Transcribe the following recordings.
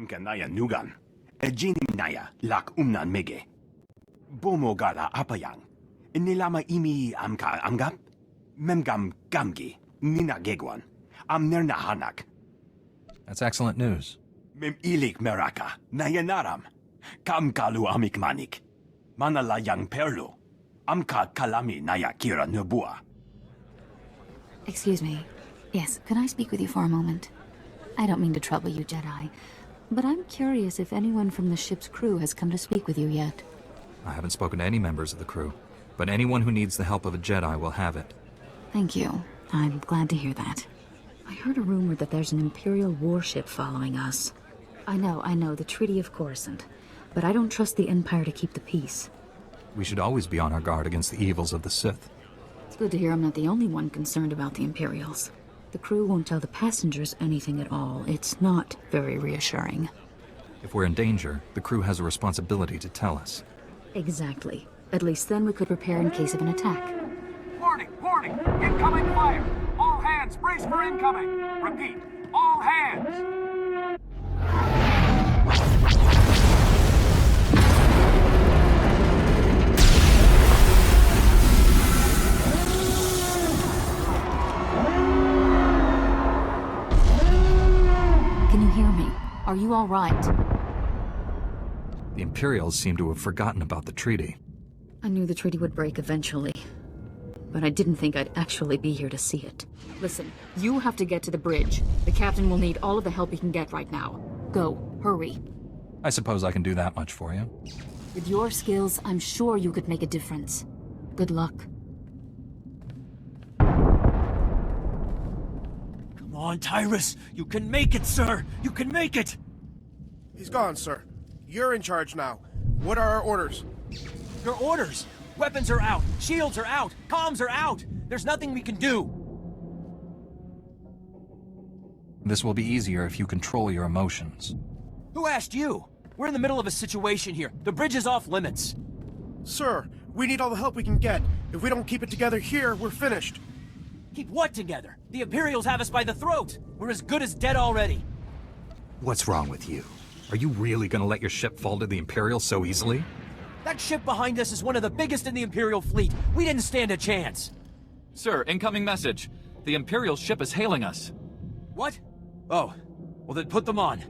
Kanaya nugan. Ejinim naya lak umnan mege. Bomogala apayang. Nilama imi amka amgap. Memgam gamgi. Nina gegwan. Amnerna hanak. That's excellent news. Mem ilik meraka. Nayanaram. Kam kalu amikmanik. Manalayang perlu. Amka kalami naya kira nubua. Excuse me. Yes, could I speak with you for a moment? I don't mean to trouble you, Jedi, but I'm curious if anyone from the ship's crew has come to speak with you yet. I haven't spoken to any members of the crew, but anyone who needs the help of a Jedi will have it. Thank you. I'm glad to hear that. I heard a rumor that there's an Imperial warship following us. I know, the Treaty of Coruscant. But I don't trust the Empire to keep the peace. We should always be on our guard against the evils of the Sith. It's good to hear I'm not the only one concerned about the Imperials. The crew won't tell the passengers anything at all. It's not very reassuring. If we're in danger, the crew has a responsibility to tell us. Exactly. At least then we could prepare in case of an attack. Warning! Warning! Incoming fire! All hands brace for incoming! Repeat, all hands! Can you hear me? Are you all right? The Imperials seem to have forgotten about the treaty. I knew the treaty would break eventually, but I didn't think I'd actually be here to see it. Listen, you have to get to the bridge. The captain will need all of the help he can get right now. Go, hurry. I suppose I can do that much for you. With your skills, I'm sure you could make a difference. Good luck. Come on, Tyrus! You can make it, sir! You can make it! He's gone, sir. You're in charge now. What are our orders? Your orders! Weapons are out! Shields are out! Comms are out! There's nothing we can do! This will be easier if you control your emotions. Who asked you? We're in the middle of a situation here. The bridge is off limits. Sir, we need all the help we can get. If we don't keep it together here, we're finished. Keep what together? The Imperials have us by the throat! We're as good as dead already! What's wrong with you? Are you really gonna let your ship fall to the Imperials so easily? That ship behind us is one of the biggest in the Imperial fleet. We didn't stand a chance. Sir, incoming message. The Imperial ship is hailing us. What? Oh, well then put them on.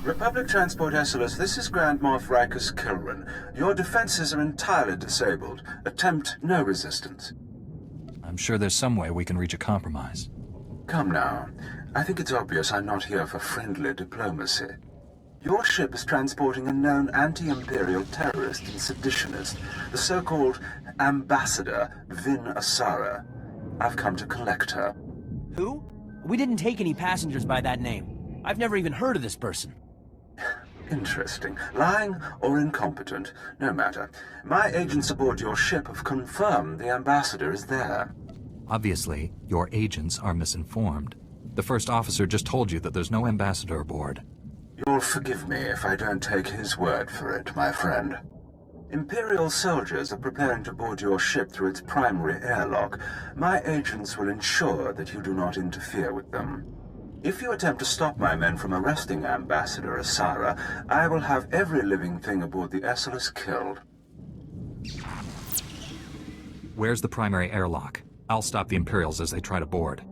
Republic Transport Essless, this is Grand Moff Rikus Kilran. Your defenses are entirely disabled. Attempt no resistance. I'm sure there's some way we can reach a compromise. Come now. I think it's obvious I'm not here for friendly diplomacy. Your ship is transporting a known anti-Imperial terrorist and seditionist, the so-called Ambassador Vin Asara. I've come to collect her. Who? We didn't take any passengers by that name. I've never even heard of this person. Interesting. Lying or incompetent, no matter. My agents aboard your ship have confirmed the ambassador is there. Obviously, your agents are misinformed. The first officer just told you that there's no ambassador aboard. You'll forgive me if I don't take his word for it, my friend. Imperial soldiers are preparing to board your ship through its primary airlock. My agents will ensure that you do not interfere with them. If you attempt to stop my men from arresting Ambassador Asara, I will have every living thing aboard the Essless killed. Where's the primary airlock? I'll stop the Imperials as they try to board.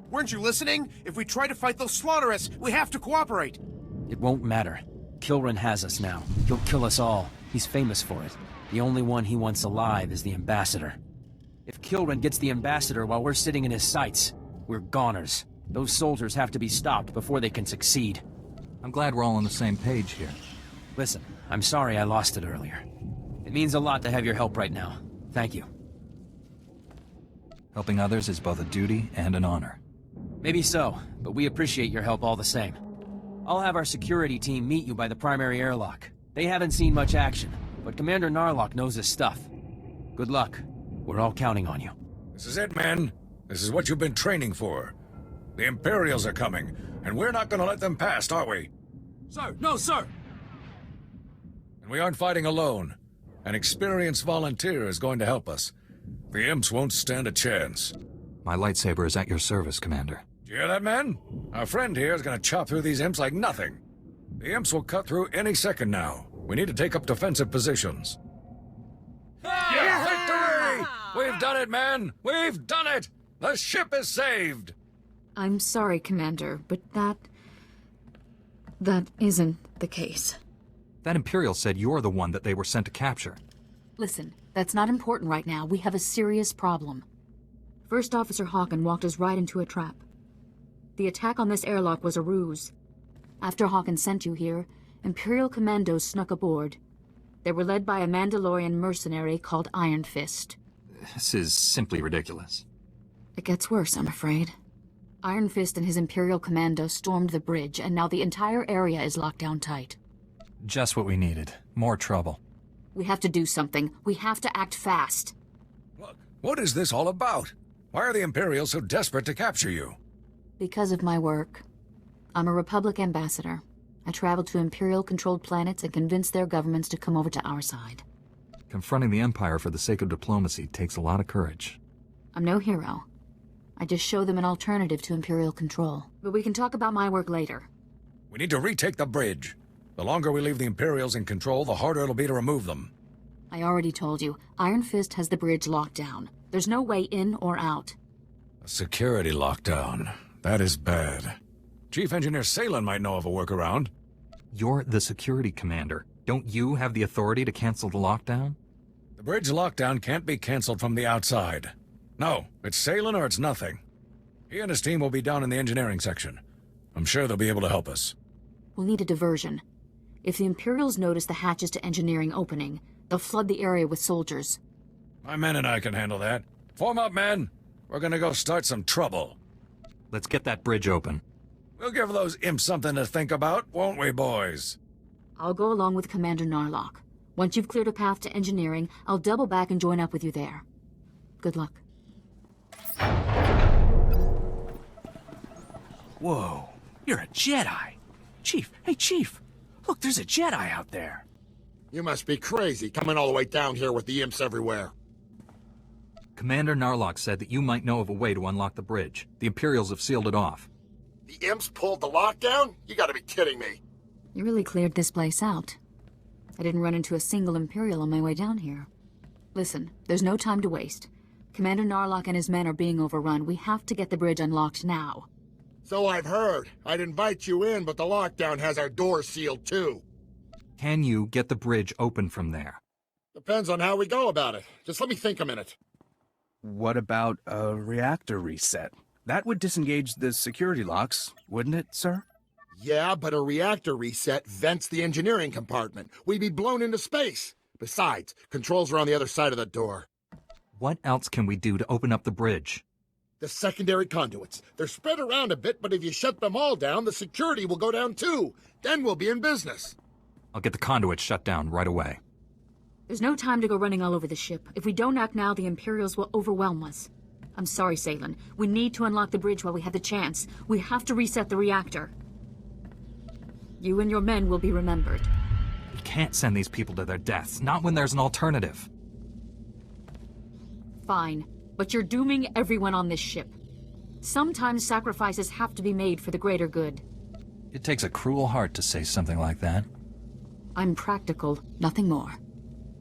Weren't you listening? If we try to fight, they'll slaughter us. We have to cooperate. It won't matter. Kilran has us now. He'll kill us all. He's famous for it. The only one he wants alive is the Ambassador. If Kilran gets the Ambassador while we're sitting in his sights, we're goners. Those soldiers have to be stopped before they can succeed. I'm glad we're all on the same page here. Listen, I'm sorry I lost it earlier. It means a lot to have your help right now. Thank you. Helping others is both a duty and an honor. Maybe so, but we appreciate your help all the same. I'll have our security team meet you by the primary airlock. They haven't seen much action, but Commander Narlock knows his stuff. Good luck. We're all counting on you. This is it, men. This is what you've been training for. The Imperials are coming, and we're not going to let them past, are we? Sir, no, sir! And we aren't fighting alone. An experienced volunteer is going to help us. The imps won't stand a chance. My lightsaber is at your service, Commander. You hear that, men? Our friend here is gonna chop through these imps like nothing. The imps will cut through any second now. We need to take up defensive positions. Victory! We've done it, men! We've done it! The ship is saved! I'm sorry, Commander, but that isn't the case. That Imperial said you're the one that they were sent to capture. Listen, that's not important right now. We have a serious problem. First Officer Hawken walked us right into a trap. The attack on this airlock was a ruse. After Hawken sent you here, Imperial commandos snuck aboard. They were led by a Mandalorian mercenary called Iron Fist. This is simply ridiculous. It gets worse, I'm afraid. Iron Fist and his Imperial commandos stormed the bridge, and now the entire area is locked down tight. Just what we needed. More trouble. We have to do something. We have to act fast. Look, what is this all about? Why are the Imperials so desperate to capture you? Because of my work. I'm a Republic ambassador. I travel to Imperial-controlled planets and convince their governments to come over to our side. Confronting the Empire for the sake of diplomacy takes a lot of courage. I'm no hero. I just show them an alternative to Imperial control. But we can talk about my work later. We need to retake the bridge. The longer we leave the Imperials in control, the harder it'll be to remove them. I already told you, Iron Fist has the bridge locked down. There's no way in or out. A security lockdown. That is bad. Chief Engineer Salen might know of a workaround. You're the security commander. Don't you have the authority to cancel the lockdown? The bridge lockdown can't be canceled from the outside. No, it's Salen or it's nothing. He and his team will be down in the engineering section. I'm sure they'll be able to help us. We'll need a diversion. If the Imperials notice the hatches to engineering opening, they'll flood the area with soldiers. My men and I can handle that. Form up, men. We're gonna go start some trouble. Let's get that bridge open. We'll give those imps something to think about, won't we, boys? I'll go along with Commander Narlock. Once you've cleared a path to engineering, I'll double back and join up with you there. Good luck. Whoa, you're a Jedi. Chief, hey Chief, look, there's a Jedi out there. You must be crazy, coming all the way down here with the imps everywhere. Commander Narlock said that you might know of a way to unlock the bridge. The Imperials have sealed it off. The imps pulled the lockdown? You gotta be kidding me. You really cleared this place out. I didn't run into a single Imperial on my way down here. Listen, there's no time to waste. Commander Narlock and his men are being overrun. We have to get the bridge unlocked now. So I've heard. I'd invite you in, but the lockdown has our doors sealed too. Can you get the bridge open from there? Depends on how we go about it. Just let me think a minute. What about a reactor reset? That would disengage the security locks, wouldn't it, sir? Yeah, but a reactor reset vents the engineering compartment. We'd be blown into space. Besides, controls are on the other side of the door. What else can we do to open up the bridge? The secondary conduits. They're spread around a bit, but if you shut them all down, the security will go down too. Then we'll be in business. I'll get the conduits shut down right away. There's no time to go running all over the ship. If we don't act now, the Imperials will overwhelm us. I'm sorry, Salen. We need to unlock the bridge while we have the chance. We have to reset the reactor. You and your men will be remembered. We can't send these people to their deaths, not when there's an alternative. Fine, but you're dooming everyone on this ship. Sometimes sacrifices have to be made for the greater good. It takes a cruel heart to say something like that. I'm practical, nothing more.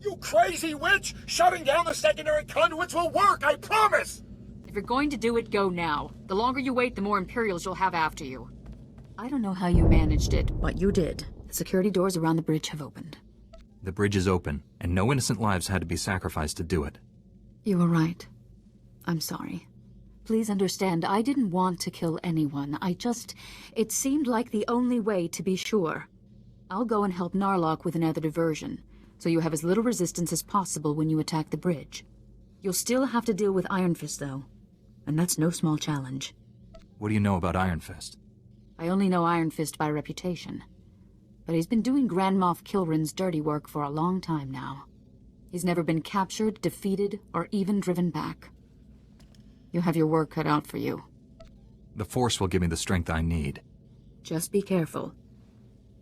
You crazy witch! Shutting down the secondary conduits will work, I promise! If you're going to do it, go now. The longer you wait, the more Imperials you'll have after you. I don't know how you managed it, but you did. The security doors around the bridge have opened. The bridge is open, and no innocent lives had to be sacrificed to do it. You were right. I'm sorry. Please understand, I didn't want to kill anyone. It seemed like the only way to be sure. I'll go and help Narlock with another diversion, so you have as little resistance as possible when you attack the bridge. You'll still have to deal with Iron Fist, though. And that's no small challenge. What do you know about Iron Fist? I only know Iron Fist by reputation. But he's been doing Grand Moff Kilrin's dirty work for a long time now. He's never been captured, defeated, or even driven back. You have your work cut out for you. The Force will give me the strength I need. Just be careful.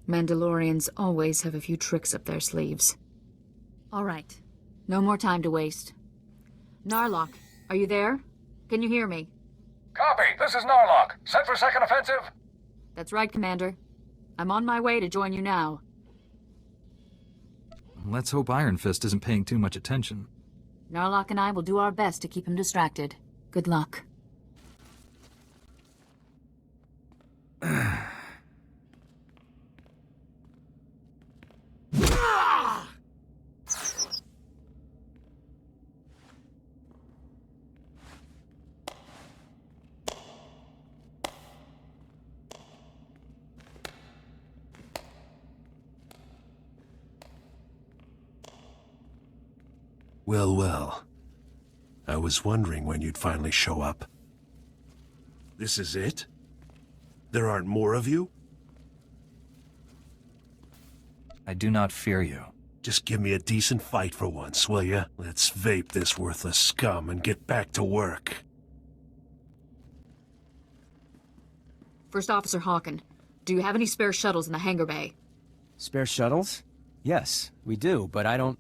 Mandalorians always have a few tricks up their sleeves. All right. No more time to waste. Narlock, are you there? Can you hear me? Copy. This is Narlock. Set for second offensive? That's right, Commander. I'm on my way to join you now. Let's hope Iron Fist isn't paying too much attention. Narlock and I will do our best to keep him distracted. Good luck. Well, well. I was wondering when you'd finally show up. This is it? There aren't more of you? I do not fear you. Just give me a decent fight for once, will ya? Let's vape this worthless scum and get back to work. First Officer Hawken, do you have any spare shuttles in the hangar bay? Spare shuttles? Yes, we do, but I don't...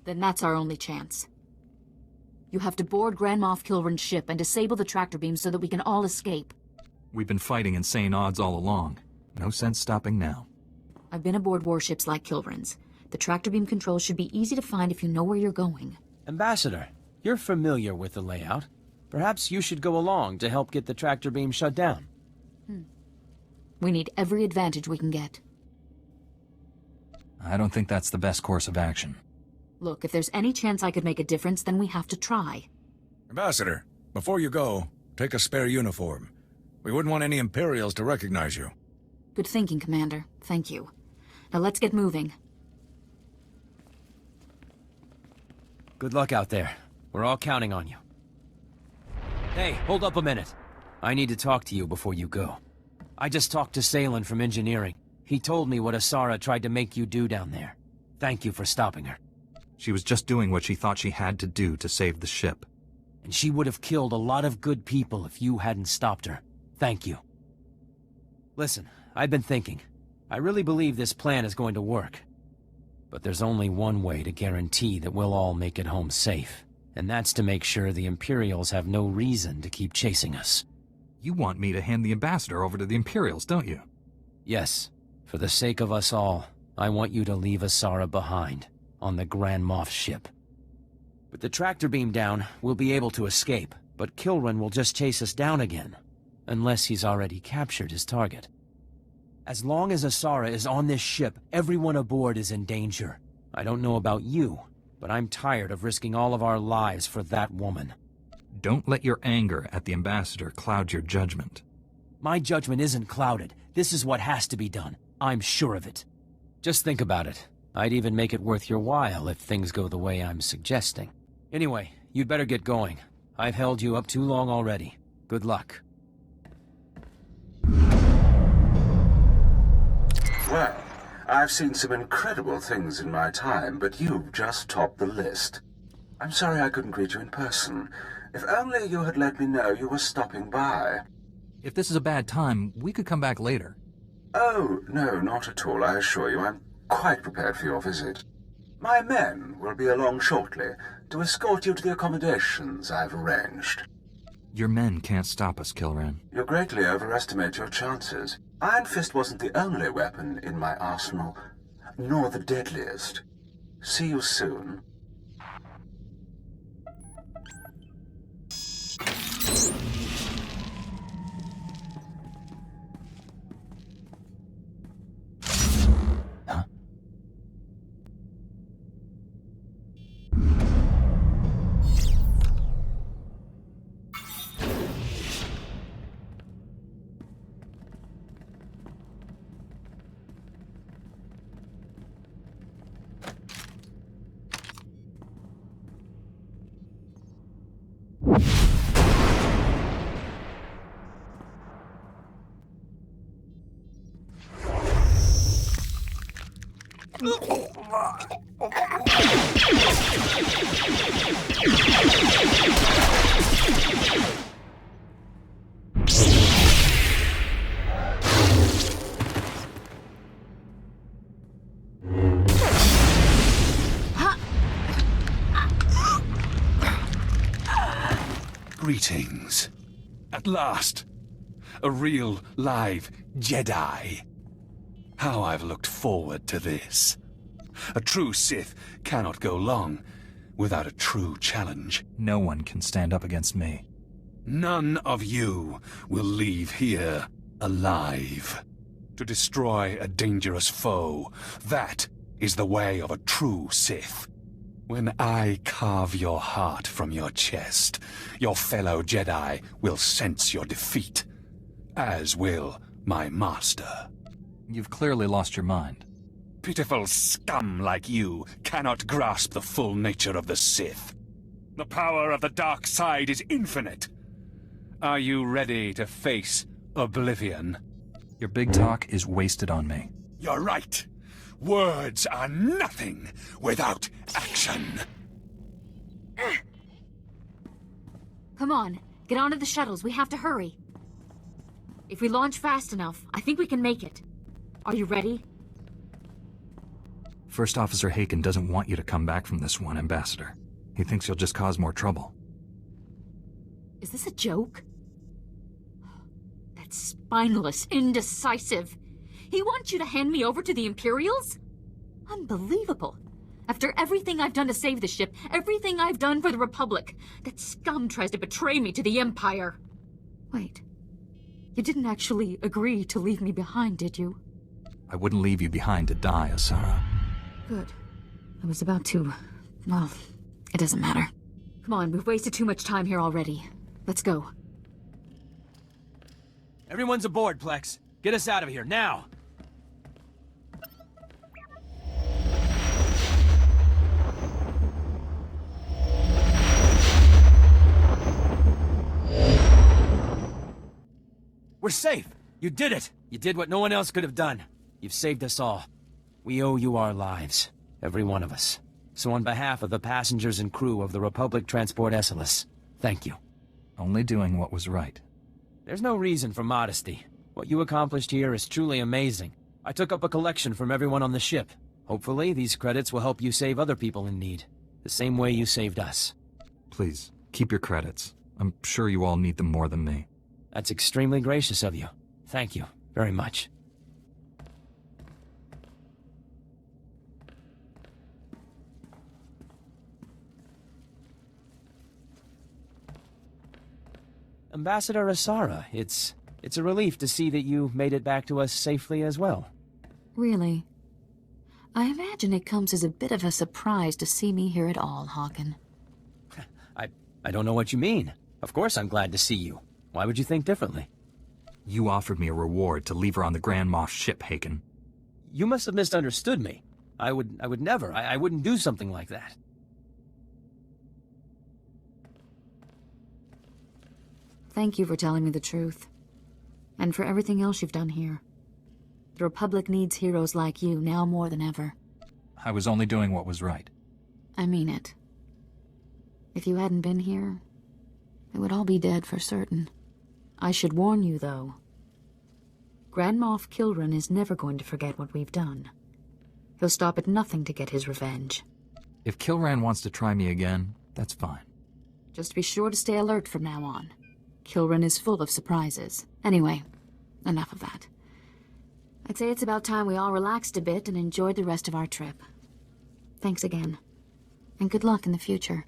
Then that's our only chance. You have to board Grand Moff Kilrin's ship and disable the tractor beam so that we can all escape. We've been fighting insane odds all along. No sense stopping now. I've been aboard warships like Kilrin's. The tractor beam controls should be easy to find if you know where you're going. Ambassador, you're familiar with the layout. Perhaps you should go along to help get the tractor beam shut down. We need every advantage we can get. I don't think that's the best course of action. Look, if there's any chance I could make a difference, then we have to try. Ambassador, before you go, take a spare uniform. We wouldn't want any Imperials to recognize you. Good thinking, Commander. Thank you. Now let's get moving. Good luck out there. We're all counting on you. Hey, hold up a minute. I need to talk to you before you go. I just talked to Salen from engineering. He told me what Asara tried to make you do down there. Thank you for stopping her. She was just doing what she thought she had to do to save the ship. And she would have killed a lot of good people if you hadn't stopped her. Thank you. Listen, I've been thinking. I really believe this plan is going to work. But there's only one way to guarantee that we'll all make it home safe. And that's to make sure the Imperials have no reason to keep chasing us. You want me to hand the Ambassador over to the Imperials, don't you? Yes. For the sake of us all, I want you to leave Asara behind. On the Grand Moff ship. With the tractor beam down, we'll be able to escape, but Kilrin will just chase us down again. Unless he's already captured his target. As long as Asara is on this ship, everyone aboard is in danger. I don't know about you, but I'm tired of risking all of our lives for that woman. Don't let your anger at the Ambassador cloud your judgment. My judgment isn't clouded. This is what has to be done. I'm sure of it. Just think about it. I'd even make it worth your while if things go the way I'm suggesting. Anyway, you'd better get going. I've held you up too long already. Good luck. Well, I've seen some incredible things in my time, but you've just topped the list. I'm sorry I couldn't greet you in person. If only you had let me know you were stopping by. If this is a bad time, we could come back later. Oh, no, not at all, I assure you. I'm quite prepared for your visit. My men will be along shortly to escort you to the accommodations I've arranged. Your men can't stop us, Kilran. You greatly overestimate your chances. Iron Fist wasn't the only weapon in my arsenal, nor the deadliest. See you soon. Greetings. At last! A real, live Jedi. How I've looked forward to this. A true Sith cannot go long without a true challenge. No one can stand up against me. None of you will leave here alive. To destroy a dangerous foe, that is the way of a true Sith. When I carve your heart from your chest, your fellow Jedi will sense your defeat, as will my master. You've clearly lost your mind. Pitiful scum like you cannot grasp the full nature of the Sith. The power of the dark side is infinite. Are you ready to face oblivion? Your big talk is wasted on me. You're right. Words are nothing without action. Come on, get onto the shuttles. We have to hurry. If we launch fast enough, I think we can make it. Are you ready? First Officer Haken doesn't want you to come back from this one, Ambassador. He thinks you'll just cause more trouble. Is this a joke? That spineless, indecisive. He wants you to hand me over to the Imperials? Unbelievable. After everything I've done to save the ship, everything I've done for the Republic, that scum tries to betray me to the Empire. Wait. You didn't actually agree to leave me behind, did you? I wouldn't leave you behind to die, Asara. Good. I was about to... well, it doesn't matter. Come on, we've wasted too much time here already. Let's go. Everyone's aboard, Plex. Get us out of here, now! We're safe! You did it! You did what no one else could have done. You've saved us all. We owe you our lives. Every one of us. So on behalf of the passengers and crew of the Republic Transport Essless, thank you. Only doing what was right. There's no reason for modesty. What you accomplished here is truly amazing. I took up a collection from everyone on the ship. Hopefully, these credits will help you save other people in need. The same way you saved us. Please, keep your credits. I'm sure you all need them more than me. That's extremely gracious of you. Thank you very much. Ambassador Asara, it's a relief to see that you made it back to us safely as well. Really? I imagine it comes as a bit of a surprise to see me here at all, Haken. I don't know what you mean. Of course I'm glad to see you. Why would you think differently? You offered me a reward to leave her on the Grand Moff ship, Haken. You must have misunderstood me. I would never. I wouldn't do something like that. Thank you for telling me the truth. And for everything else you've done here. The Republic needs heroes like you now more than ever. I was only doing what was right. I mean it. If you hadn't been here, they would all be dead for certain. I should warn you, though. Grand Moff Kilran is never going to forget what we've done. He'll stop at nothing to get his revenge. If Kilran wants to try me again, that's fine. Just be sure to stay alert from now on. Kilran is full of surprises. Anyway, enough of that. I'd say it's about time we all relaxed a bit and enjoyed the rest of our trip. Thanks again. And good luck in the future.